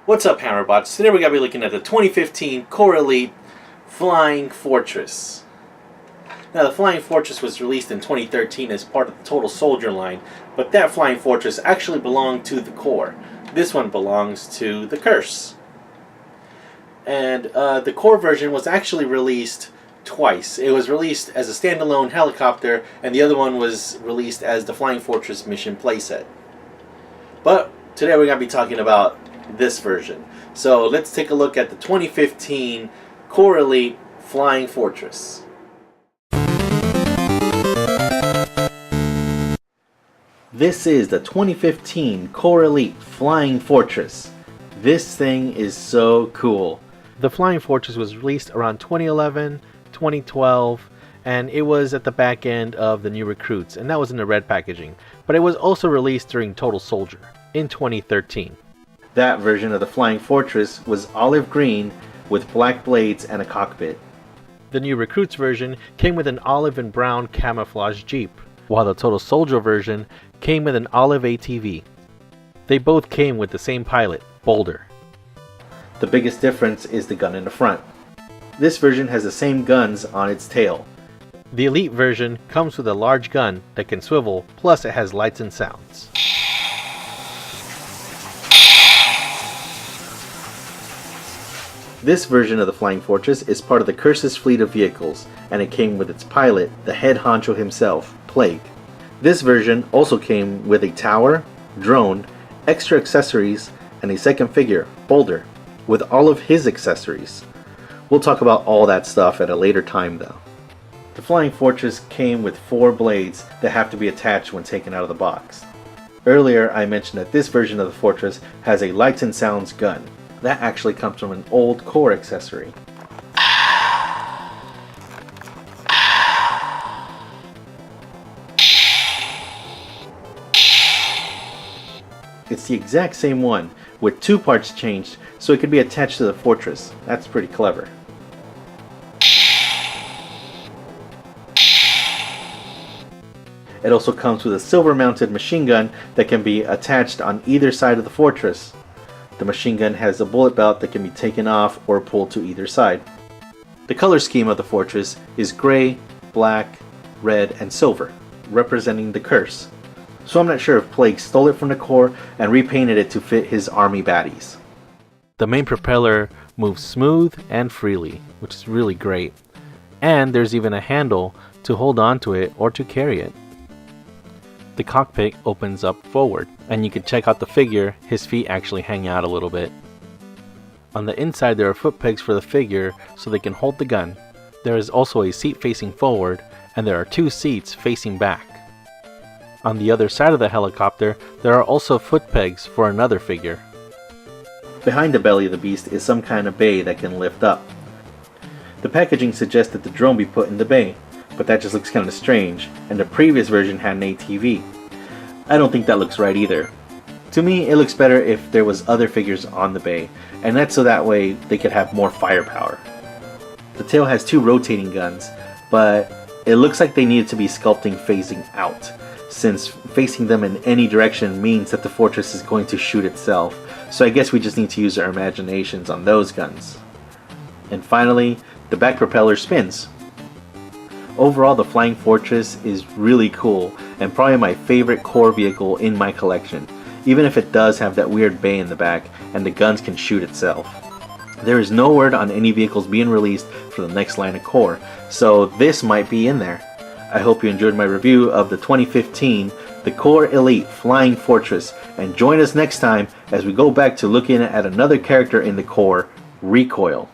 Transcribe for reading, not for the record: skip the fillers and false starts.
What's up, Hammerbots? Today we're going to be looking at the 2015 Core Elite Flying Fortress. Now, the Flying Fortress was released in 2013 as part of the Total Soldier line, but that Flying Fortress actually belonged to the Core. This one belongs to the Curse. And the Core version was actually released twice. It was released as a standalone helicopter, and the other one was released as the Flying Fortress mission playset. But today we're going to be talking about this version. So let's take a look at the 2015 Core Elite Flying Fortress. This is the 2015 Core Elite Flying Fortress. This thing is so cool. The Flying Fortress was released around 2011, 2012, and it was at the back end of the New Recruits, and that was in the red packaging. But it was also released during Total Soldier in 2013. That version of the Flying Fortress was olive green with black blades and a cockpit. The New Recruits version came with an olive and brown camouflage Jeep, while the Total Soldier version came with an olive ATV. They both came with the same pilot, Boulder. The biggest difference is the gun in the front. This version has the same guns on its tail. The Elite version comes with a large gun that can swivel, plus it has lights and sounds. This version of the Flying Fortress is part of the Curse's fleet of vehicles, and it came with its pilot, the head honcho himself, Plague. This version also came with a tower, drone, extra accessories, and a second figure, Boulder, with all of his accessories. We'll talk about all that stuff at a later time though. The Flying Fortress came with 4 blades that have to be attached when taken out of the box. Earlier I mentioned that this version of the Fortress has a lights and sounds gun. That actually comes from an old Core accessory. It's the exact same one, with 2 parts changed so it could be attached to the Fortress. That's pretty clever. It also comes with a silver mounted machine gun that can be attached on either side of the Fortress. The machine gun has a bullet belt that can be taken off or pulled to either side. The color scheme of the Fortress is gray, black, red, and silver, representing the Curse. So I'm not sure if Plague stole it from the Core and repainted it to fit his army baddies. The main propeller moves smooth and freely, which is really great. And there's even a handle to hold onto it or to carry it. The cockpit opens up forward, and you can check out the figure. His feet actually hang out a little bit. On the inside there are foot pegs for the figure so they can hold the gun. There is also a seat facing forward, and there are 2 seats facing back. On the other side of the helicopter there are also foot pegs for another figure. Behind the belly of the beast is some kind of bay that can lift up. The packaging suggests that the drone be put in the bay, but that just looks kind of strange, and the previous version had an ATV. I don't think that looks right either. To me, it looks better if there was other figures on the bay, and that's so that way they could have more firepower. The tail has 2 rotating guns, but it looks like they needed to be sculpting facing out, since facing them in any direction means that the Fortress is going to shoot itself, so I guess we just need to use our imaginations on those guns. And finally, the back propeller spins. Overall, the Flying Fortress is really cool and probably my favorite Core vehicle in my collection, even if it does have that weird bay in the back and the guns can shoot itself. There is no word on any vehicles being released for the next line of Core, so this might be in there. I hope you enjoyed my review of the 2015 the Core Elite Flying Fortress, and join us next time as we go back to looking at another character in the Core, Recoil.